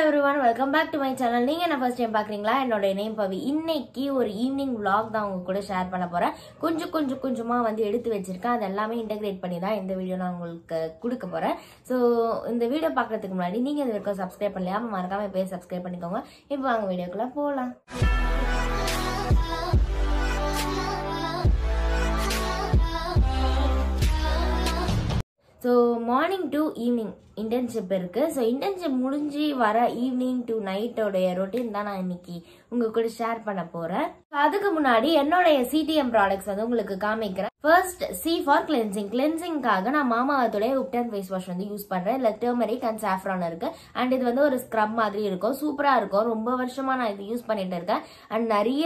everyone, welcome back to my channel. நீங்க என்ன first time பாக்குறீங்களா? என்னோட நேம் பவி. இன்னைக்கு ஒரு ஈவினிங் vlog தான் உங்க கூட ஷேர் பண்ண போறேன். கொஞ்சமா வந்து எடுத்து வச்சிருக்கேன். அது எல்லாமே இன்டகிரேட் பண்ணி தான் இந்த வீடியோ நான் உங்களுக்கு கொடுக்க போறேன். சோ இந்த வீடியோ பார்க்கிறதுக்கு முன்னாடி நீங்க இது வரைக்கும் சப்ஸ்கிரைப் பண்ணலையா? மறக்காம இப்பவே சப்ஸ்கிரைப் பண்ணிக்கோங்க. இப்போ வாங்க வீடியோக்குள்ள போலாம். So morning to evening internship இருக்கு. So internship முடிஞ்சு வர ஈவினிங் டு நைட்டோடைய ரொட்டீன் தான் நான் இன்னைக்கு உங்க கூட ஷேர் பண்ண போறேன். அதுக்கு முன்னாடி என்னோடைய சிடிஎம் ப்ராடக்ட்ஸ் வந்து உங்களுக்கு காமிக்கிறேன். First C for cleansing. கிளென்சிங்காக நான் மாமாவத்துடைய உப்டன் ஃபேஸ் வாஷ் வந்து யூஸ் பண்றேன். இதுல டர்மரிக் அண்ட் சாஃப்ரான் இருக்கு. அண்ட் இது வந்து ஒரு ஸ்க்ரப் மாதிரி இருக்கும். சூப்பரா இருக்கும். ரொம்ப வருஷமா நான் இது யூஸ் பண்ணிட்டு இருக்கேன். அண்ட் நிறைய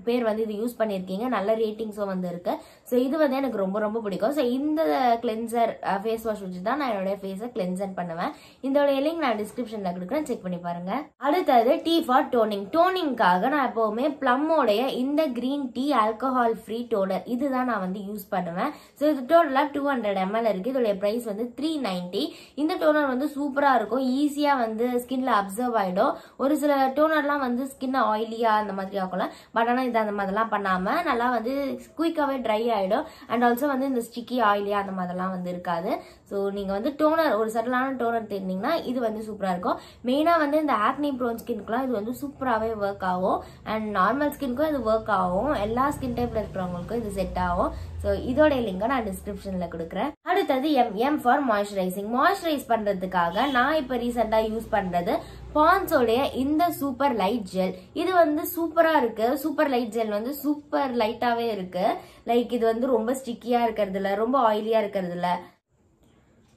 பேர் வந்து இது யூஸ் பண்ணிருக்கீங்க. நல்ல ரேட்டிங்ஸும் வந்து இருக்கு. ஸோ இது வந்து எனக்கு ரொம்ப பிடிக்கும். ஸோ இந்த கிளென்சர் ஃபேஸ் வாஷ் வச்சு தான் நான் என்னோட ஃபேஸை கிளென்சர் பண்ணுவேன். இதோட லிங்க் நான் டிஸ்கிரிப்ஷன்ல கொடுக்குறேன், செக் பண்ணி பாருங்க. அடுத்தது டி ஃபார் டோனிங். டோனிங்காக நான் எப்பவுமே பிளம்மோடைய இந்த green tea alcohol free toner இதுதான் நான் வந்து யூஸ் பண்ணுவேன். ஸோ இது டோட்டலா 200 ml இருக்கு. இதோட பிரைஸ் வந்து 390. இந்த டோனர் வந்து சூப்பரா இருக்கும். ஈஸியா வந்து ஸ்கின்ல அப்சர்வ் ஆயிடும். ஒரு சில டோனர்லாம் வந்து ஸ்கின் ஆயிலியா அந்த மாதிரி ஆகலாம். பட் ஆனா இது அந்த மாதிரிலாம் பண்ணாம நல்லா வந்து குயிக்காவே ட்ரை ஆயிடும். அண்ட் ஆல்சோ வந்து இந்த ஸ்டிக்கி ஆயிலியா அந்த மாதிரிலாம் வந்து இருக்காது. ஸோ நீங்க வந்து டோனர் ஒரு சட்டலான டோனர் தேர்ந்தீங்கன்னா இது வந்து சூப்பரா இருக்கும். மெயினா வந்து இந்த ஆக்னி ப்ரோன் ஸ்கின்க்குலாம் இது வந்து சூப்பராகவே ஒர்க் ஆகும். அண்ட் நார்மல் ஸ்கின்க்கும் இது ஒர்க் ஆகும். எல்லா ஸ்கின் டைப்ல இருக்கிறவங்களுக்கும் இது செட் ஆகும். ஸோ இதோட லிங்கை நான் டிஸ்கிரிப்ஷன்ல கொடுக்குறேன். அடுத்தது எம் ஃபார் மாய்ஸ்சரைசிங். மாய்ஸ்சரைஸ் பண்றதுக்காக நான் இப்ப ரீசெண்டா யூஸ் பண்றது பான்ஸோடைய இந்த சூப்பர் லைட் ஜெல். இது வந்து சூப்பரா இருக்கு. சூப்பர் லைட் ஜெல் வந்து சூப்பர் லைட்டாவே இருக்கு. லைக் இது வந்து ரொம்ப ஸ்டிக்கியா இருக்கிறது இல்ல, ரொம்ப ஆயிலியா இருக்கிறது இல்ல.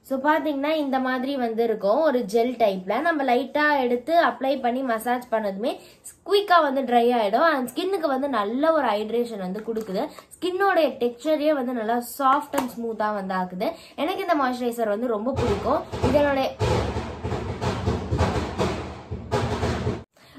ஸோ பார்த்தீங்கன்னா இந்த மாதிரி வந்து இருக்கும். ஒரு ஜெல் டைப்ல நம்ம லைட்டா எடுத்து அப்ளை பண்ணி மசாஜ் பண்ணதுமே குயிக்கா வந்து ட்ரை ஆயிடும். அண்ட் ஸ்கின்னுக்கு வந்து நல்ல ஒரு ஹைட்ரேஷன் வந்து கொடுக்குது. ஸ்கின்னோட டெக்ஸ்சரே வந்து நல்லா சாஃப்ட் அண்ட் ஸ்மூத்தா வந்து ஆகுது. எனக்கு இந்த மாய்ஸ்சரைசர் வந்து ரொம்ப பிடிக்கும். இதனோட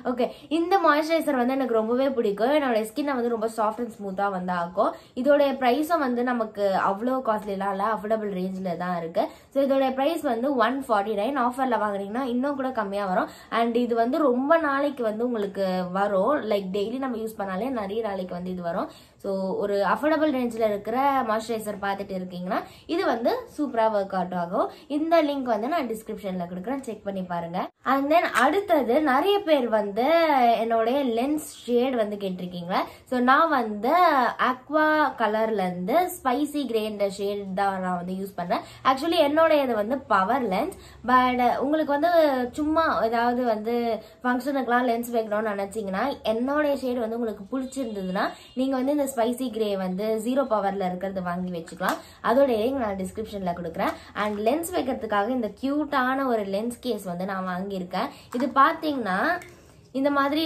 ஓகே, இந்த மாய்ஸ்சரைசர் வந்து எனக்கு ரொம்பவே பிடிக்கும். என்னோட ஸ்கின்னை வந்து ரொம்ப சாஃப்ட் அண்ட் ஸ்மூத்தா வந்து ஆகும். இதோட பிரைஸும் வந்து நமக்கு அவ்வளோ காஸ்ட்லிலாம் இல்லை, அஃபோர்டபுள் ரேஞ்சில் தான் இருக்கு. ஸோ இதோட பிரைஸ் வந்து 149. ஆஃபர்ல வாங்குனீங்கன்னா இன்னும் கூட கம்மியா வரும். அண்ட் இது வந்து ரொம்ப நாளைக்கு வந்து உங்களுக்கு வரும். லைக் டெய்லி நம்ம யூஸ் பண்ணாலே நிறைய நாளைக்கு வந்து இது வரும். ஸோ ஒரு அஃபோர்டபுள் ரேஞ்சில் இருக்கிற மாய்ஸ்சரைசர் பார்த்துட்டு இருக்கீங்கன்னா இது வந்து சூப்பரா ஒர்க் அவுட் ஆகும். இந்த லிங்க் வந்து நான் டிஸ்கிரிப்ஷன்ல கொடுக்குறேன், செக் பண்ணி பாருங்க. அண்ட் தென் அடுத்தது நிறைய பேர் வந்து என்னோடைய லென்ஸ் ஷேட் வந்து கேட்டிருக்கீங்க. ஸோ நான் வந்து அக்வா கலர்ல இருந்து ஸ்பைசி கிரேன்ற ஷேட் தான் நான் வந்து யூஸ் பண்றேன். ஆக்சுவலி என்னோடையது வந்து பவர் லென்ஸ். பட் உங்களுக்கு வந்து சும்மா ஏதாவது வந்து ஃபங்க்ஷனுக்குலாம் லென்ஸ் வைக்கணும்னு நினைச்சீங்கன்னா என்னோடைய ஷேட் வந்து உங்களுக்கு பிடிச்சிருந்ததுன்னா நீங்க வந்து இந்த ஸ்பைசி கிரே வந்து 0 பவர்ல இருக்கிறது வாங்கி வச்சுக்கலாம். அதோட லிங்க் நான் டிஸ்கிரிப்ஷன்ல கொடுக்குறேன். அண்ட் லென்ஸ் வைக்கிறதுக்காக இந்த கியூட்டான ஒரு லென்ஸ் கேஸ் வந்து நான் வாங்கியிருக்கேன். இது பாத்தீங்கன்னா இந்த மாதிரி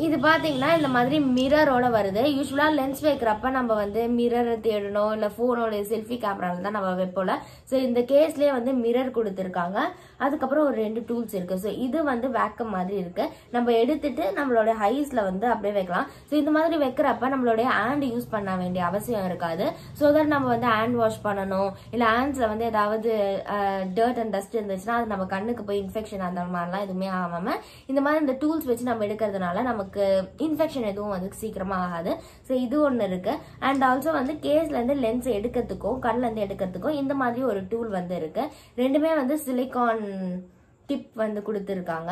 இது பாத்தீங்கன்னா இந்த மாதிரி மிரரோட வருது. யூஸ்வலா லென்ஸ் வைக்கிறப்ப நம்ம வந்து மிரரை தேடணும், இல்ல போனோட செல்ஃபி கேமரால தான் நம்ம வைப்போல. ஸோ இந்த கேஸ்லயே வந்து மிரர் கொடுத்துருக்காங்க. அதுக்கப்புறம் ஒரு 2 டூல்ஸ் இருக்கு. ஸோ இது வந்து வேக்கம் மாதிரி இருக்கு. நம்ம எடுத்துட்டு நம்மளோட ஹைஸ்ல வந்து அப்படியே வைக்கலாம். ஸோ இந்த மாதிரி வைக்கிறப்ப நம்மளுடைய ஹேண்ட் யூஸ் பண்ண வேண்டிய அவசியம் இருக்காது. ஸோ தட் நம்ம வந்து ஹேண்ட் வாஷ் பண்ணணும், இல்ல ஹேண்ட்ஸ்ல வந்து ஏதாவது டர்ட் அண்ட் டஸ்ட் இருந்துச்சுன்னா அது நம்ம கண்ணுக்கு போய் இன்ஃபெக்ஷன் அந்த மாதிரிலாம் எதுவுமே ஆகாம இந்த மாதிரி இந்த டூல்ஸ் வச்சு நம்ம எடுக்கிறதுனால நமக்கு இன்ஃபெக்ஷன் எதுவும் வந்து சீக்கிரமா ஆகாது. ஸோ இது ஒன்று இருக்கு. அண்ட் ஆல்சோ வந்து கேஸ்ல இருந்து லென்ஸ் எடுக்கிறதுக்கும் கண்ல இருந்து எடுக்கிறதுக்கும் இந்த மாதிரி ஒரு டூல் வந்து இருக்கு. ரெண்டுமே வந்து சிலிகான் டிப் வந்து கொடுத்துருக்காங்க.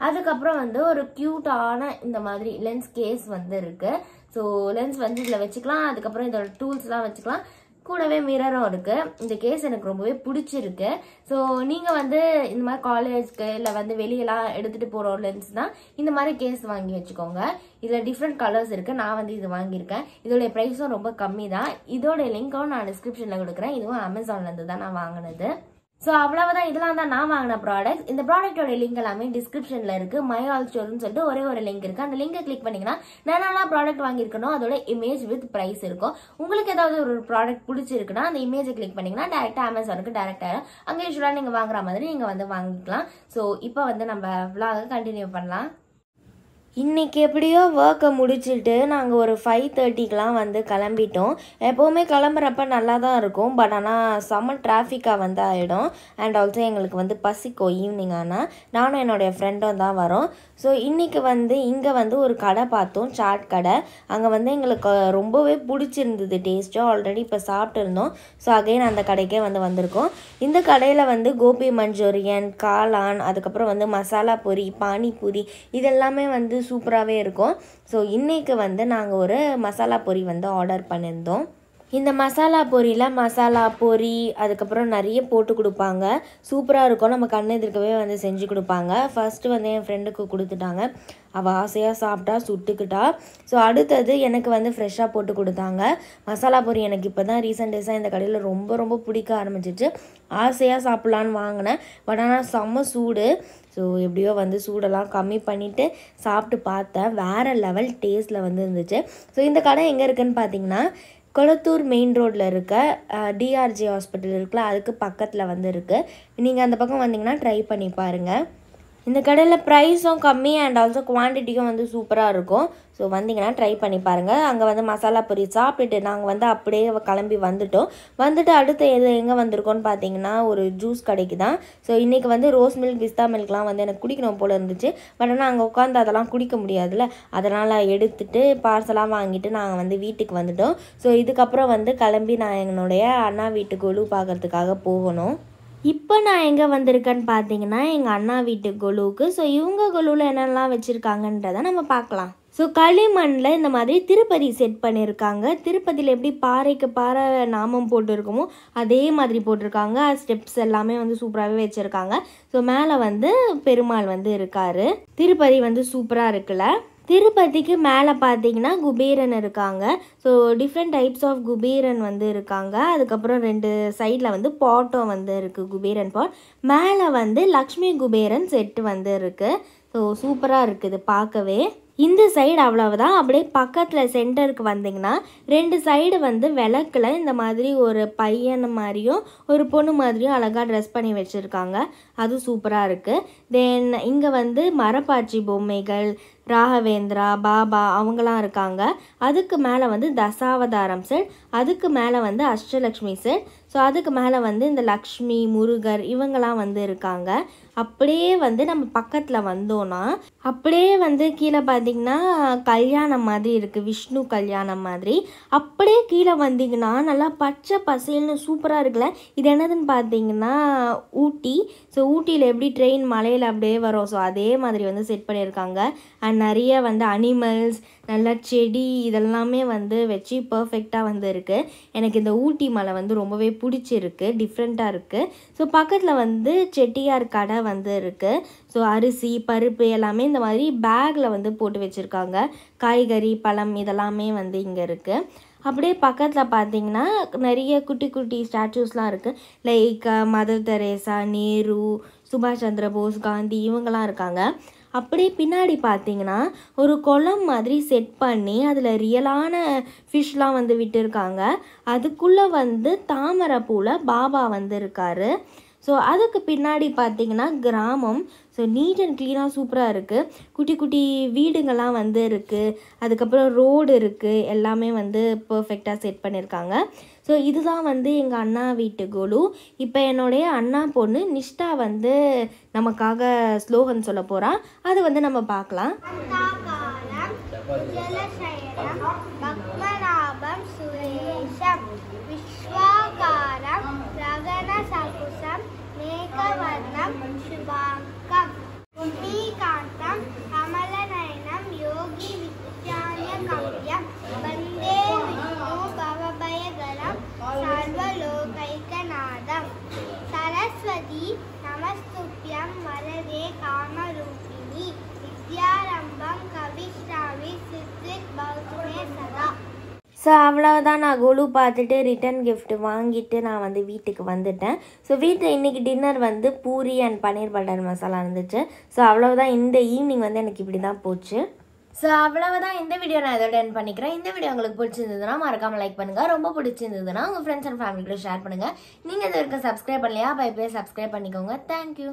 அதுக்கப்புறம் வந்து ஒரு கியூட்டான இந்த மாதிரி லென்ஸ் கேஸ் வந்து இருக்கு. ஸோ லென்ஸ் வந்து இதுல வச்சுக்கலாம். அதுக்கப்புறம் இதோட டூல்ஸ் எல்லாம் வச்சுக்கலாம். கூடவே மிரரும் இருக்கு. இந்த கேஸ் எனக்கு ரொம்பவே பிடிச்சிருக்கு. ஸோ நீங்க வந்து இந்த மாதிரி காலேஜ்க்கு இல்ல வந்து வெளியெல்லாம் எடுத்துட்டு போற லென்ஸ் தான் இந்த மாதிரி கேஸ் வாங்கி வச்சுக்கோங்க. இதுல டிஃப்ரெண்ட் கலர்ஸ் இருக்கு. நான் வந்து இது வாங்கியிருக்கேன். இதோட பிரைஸும் ரொம்ப கம்மி தான். இதோட லிங்க்கும் நான் டிஸ்கிரிப்ஷன்ல கொடுக்குறேன். இதுவும் அமேசான்ல இருந்து தான் நான் வாங்கினது. ஸோ அவ்வளவுதான். இதெல்லாம் தான் நான் வாங்கின ப்ராடக்ட். இந்த ப்ராடக்டோட லிங்க் எல்லாமே டிஸ்கிரிப்ஷன்ல இருக்கு. மை ஆல் ஸ்டோர்னு சொல்லிட்டு ஒரே ஒரு லிங்க் இருக்கு. அந்த லிங்கை கிளிக் பண்ணீங்கன்னா நான் ப்ராடக்ட் வாங்கியிருக்கணும் அதோட இமேஜ் வித் பிரைஸ் இருக்கும். உங்களுக்கு ஏதாவது ஒரு ப்ராடக்ட் பிடிச்சிருக்குன்னா அந்த இமேஜை கிளிக் பண்ணீங்கன்னா டேரக்டா அமேசானுக்கு டேரக்ட் ஆயிடும். அங்கே யூஸ்வலா நீங்க வாங்குற மாதிரி நீங்க வந்து வாங்கிக்கலாம். ஸோ இப்போ வந்து நம்ம vlog கண்டினியூ பண்ணலாம். இன்றைக்கி எப்படியோ ஒர்க்கை முடிச்சுட்டு நாங்கள் ஒரு 5:30க்கெலாம் வந்து கிளம்பிட்டோம். எப்போவுமே கிளம்புறப்ப நல்லா தான் இருக்கும். பட் ஆனால் செம்ம டிராஃபிக்காக வந்து ஆகிடும். அண்ட் ஆல்சோ எங்களுக்கு வந்து பசிக்கும் ஈவினிங் ஆனால். நானும் என்னுடைய ஃப்ரெண்டும் தான் வரோம். ஸோ இன்றைக்கி வந்து இங்கே வந்து ஒரு கடை பார்த்தோம், சாட் கடை. அங்கே வந்து எங்களுக்கு ரொம்பவே பிடிச்சிருந்தது டேஸ்ட்டு. ஆல்ரெடி இப்போ சாப்பிட்டுருந்தோம். ஸோ அகைன் அந்த கடைக்கே வந்து வந்திருக்கோம். இந்த கடையில் வந்து கோபி மஞ்சூரியன், காளான், அதுக்கப்புறம் வந்து மசாலா பூரி, பானிபூரி இதெல்லாமே வந்து சூப்பராகவே இருக்கும். ஸோ இன்றைக்கி வந்து நாங்கள் ஒரு மசாலா பூரி வந்து ஆர்டர் பண்ணியிருந்தோம். இந்த மசாலா பொரியில் மசாலா பொரி அதுக்கப்புறம் நிறைய போட்டு கொடுப்பாங்க. சூப்பராக இருக்கும். நம்ம கண்ணு எதிர்க்கவே வந்து செஞ்சு கொடுப்பாங்க. ஃபஸ்ட்டு வந்து என் ஃப்ரெண்டுக்கு கொடுத்துட்டாங்க. அவள் ஆசையாக சாப்பிட்டா, சுட்டுக்கிட்டா. ஸோ அடுத்தது எனக்கு வந்து ஃப்ரெஷ்ஷாக போட்டு கொடுத்தாங்க. மசாலா பொரி எனக்கு இப்போ தான் ரீசெண்ட் டேஸாக இந்த கடையில் ரொம்ப ரொம்ப பிடிக்க ஆரம்பிச்சிச்சு. ஆசையாக சாப்பிட்லான்னு வாங்கினேன். பட் ஆனால் செம்ம சூடு. ஸோ எப்படியோ வந்து சூடெல்லாம் கம்மி பண்ணிவிட்டு சாப்பிட்டு பார்த்தேன். வேறு லெவல் டேஸ்ட்டில் வந்து இருந்துச்சு. ஸோ இந்த கடை எங்கே இருக்குதுன்னு பார்த்தீங்கன்னா, கொளத்தூர் மெயின் ரோட்டில் இருக்க டிஆர்ஜி ஹாஸ்பிட்டல் இருக்குல்ல, அதுக்கு பக்கத்தில் வந்து இருக்குது. நீங்கள் அந்த பக்கம் வந்தீங்கன்னா ட்ரை பண்ணி பாருங்கள். இந்த கடையில் ப்ரைஸும் கம்மி அண்ட் ஆல்சோ குவான்டிட்டியும் வந்து சூப்பராக இருக்கும். ஸோ வந்தீங்கன்னா ட்ரை பண்ணி பாருங்கள். அங்கே வந்து மசாலா பொரி சாப்பிட்டுட்டு நாங்கள் வந்து அப்படியே கிளம்பி வந்துட்டு அடுத்து எங்கே வந்திருக்கோன்னு பார்த்தீங்கன்னா ஒரு ஜூஸ் கடைக்கு தான். ஸோ இன்றைக்கி வந்து ரோஸ் மில்க், பிஸ்தா மில்க்லாம் வந்து எனக்கு குடிக்கணும் போல் இருந்துச்சு. பட் ஆனால் அங்கே உட்காந்து அதெல்லாம் குடிக்க முடியாதுல்ல, அதனால் எடுத்துகிட்டு பார்சலாக வாங்கிட்டு நாங்கள் வந்து வீட்டுக்கு வந்துட்டோம். ஸோ இதுக்கப்புறம் வந்து கிளம்பி நான் என்னுடைய அண்ணா வீட்டுக்கு கொலு பார்க்குறதுக்காக போகணும். இப்போ நான் எங்கே வந்திருக்கேன்னு பார்த்தீங்கன்னா எங்கள் அண்ணா வீட்டு கொலுவுக்கு. ஸோ இவங்க கொலுவில் என்னெல்லாம் வச்சுருக்காங்கன்றதை நம்ம பார்க்கலாம். ஸோ களிமண்ணில் இந்த மாதிரி திருப்பதி செட் பண்ணியிருக்காங்க. திருப்பதியில் எப்படி பாறைக்கு பாறை நாமம் போட்டுருக்குமோ அதே மாதிரி போட்டிருக்காங்க. ஸ்டெப்ஸ் எல்லாமே வந்து சூப்பராகவே வச்சுருக்காங்க. ஸோ மேலே வந்து பெருமாள் வந்து இருக்கார். திருப்பதி வந்து சூப்பராக இருக்குல்ல. திருப்பதிக்கு மேலே பார்த்தீங்கன்னா குபேரன் இருக்காங்க. So different types of Kuberan வந்து இருக்காங்க. அதுக்கப்புறம் 2 சைடில் வந்து பாட்டும் வந்து இருக்குது, குபேரன் பாட். மேலே வந்து லக்ஷ்மி குபேரன் செட்டு வந்து இருக்குது. ஸோ சூப்பராக இருக்குது பார்க்கவே. இந்த சைடு அவ்வளவுதான். அப்படியே பக்கத்தில் சென்டருக்கு வந்திங்கன்னா 2 சைடு வந்து விளக்கில் இந்த மாதிரி ஒரு பையன் மாதிரியும் ஒரு பொண்ணு மாதிரியும் அழகாக ட்ரெஸ் பண்ணி வச்சுருக்காங்க. அது சூப்பராக இருக்குது. தென் இங்கே வந்து மரப்பாச்சி பொம்மைகள், ராகவேந்திரா, பாபா அவங்களாம் இருக்காங்க. அதுக்கு மேலே வந்து தசாவதாரம் செட், அதுக்கு மேலே வந்து அஷ்டலக்ஷ்மி செட். ஸோ அதுக்கு மேலே வந்து இந்த லக்ஷ்மி, முருகர் இவங்களாம் வந்து இருக்காங்க. அப்படியே வந்து நம்ம பக்கத்தில் வந்தோன்னா அப்படியே வந்து கீழே பார்த்திங்கன்னா கல்யாணம் மாதிரி இருக்குது, விஷ்ணு கல்யாணம் மாதிரி. அப்படியே கீழே வந்திங்கன்னா நல்லா பச்சை பசேல்னு சூப்பராக இருக்குல்ல. இது என்னதுன்னு பார்த்தீங்கன்னா ஊட்டி. ஸோ ஊட்டியில் எப்படி ட்ரெயின் மலையில் அப்படியே வரும், ஸோ அதே மாதிரி வந்து செட் பண்ணியிருக்காங்க. அண்ட் நிறைய வந்து அனிமல்ஸ், நல்லா செடி இதெல்லாமே வந்து வச்சு பர்ஃபெக்டாக வந்து இருக்குது. எனக்கு இந்த ஊட்டி மலை வந்து ரொம்பவே பிடிச்சிருக்கு, டிஃப்ரெண்ட்டாக இருக்குது. ஸோ பக்கத்தில் வந்து செட்டியார் கடை வந்து இருக்குது. ஸோ அரிசி, பருப்பு எல்லாமே இந்த மாதிரி பேக்கில் வந்து போட்டு வச்சுருக்காங்க. காய்கறி, பழம் இதெல்லாமே வந்து இங்கே இருக்குது. அப்படியே பக்கத்தில் பார்த்தீங்கன்னா நிறைய குட்டி குட்டி ஸ்டாச்சூஸ்லாம் இருக்குது. லைக் மதர் தெரேசா, நேரு, சுபாஷ் சந்திர போஸ், காந்தி இவங்கெல்லாம் இருக்காங்க. அப்படியே பின்னாடி பார்த்தீங்கன்னா ஒரு குளம் மாதிரி செட் பண்ணி அதில் ரியலான ஃபிஷ்லாம் வந்து விட்டுருக்காங்க. அதுக்குள்ளே வந்து தாமரை பூவில் பாபா வந்து இருக்கார். ஸோ அதுக்கு பின்னாடி பார்த்தீங்கன்னா கிராமம். ஸோ நீட் அண்ட் க்ளீனாக சூப்பராக இருக்குது. குட்டி குட்டி வீடுங்கள்லாம் வந்து இருக்குது. அதுக்கப்புறம் ரோடு இருக்குது. எல்லாமே வந்து பர்ஃபெக்டாக செட் பண்ணியிருக்காங்க. ஸோ இதுதான் வந்து எங்கள் அண்ணா வீட்டு கொலு. இப்போ என்னுடைய அண்ணா பொண்ணு நிஷ்டா வந்து நமக்காக ஸ்லோகன் சொல்ல போகிறா. அது வந்து நம்ம பார்க்கலாம். மேகவர்ணம் சுபாங்கம் லக்ஷ்மீகாந்தம் கமலநயனம் யோகி வித்யான்யகம்யம் வந்தே விஷ்ணு பவபயகரம் சர்வலோகைகநாதம் சரஸ்வதி நமஸ்துப்யம் வரதே காமரூபிணி வித்யாரம்பம் கவிஷ்டாமி சித்வித் பௌத்மே சதா. ஸோ அவ்வளோதான். நான் கொலு பார்த்துட்டு ரிட்டன் கிஃப்ட் வாங்கிட்டு நான் வந்து வீட்டுக்கு வந்துட்டேன். ஸோ வீட்டில் இன்றைக்கி டின்னர் வந்து பூரி அண்ட் பன்னீர் பட்டர் மசாலா இருந்துச்சு. ஸோ அவ்வளோதான். இந்த ஈவினிங் வந்து எனக்கு இப்படி தான் போச்சு. ஸோ அவ்வளவுதான். இந்த வீடியோ நான் இதோட எண்ட் பண்ணிக்கிறேன். இந்த வீடியோ உங்களுக்கு பிடிச்சிருந்ததுன்னா மறக்காமல் லைக் பண்ணுங்கள். ரொம்ப பிடிச்சிருந்ததுன்னா உங்கள் ஃப்ரெண்ட்ஸ் அண்ட் ஃபேமிலிக்கு ஷேர் பண்ணுங்கள். நீங்கள் இது வரைக்கும் சப்ஸ்கிரைப் பண்ணலையா? பை சப்ஸ்கிரைப் பண்ணிக்கோங்க. தேங்க்யூ.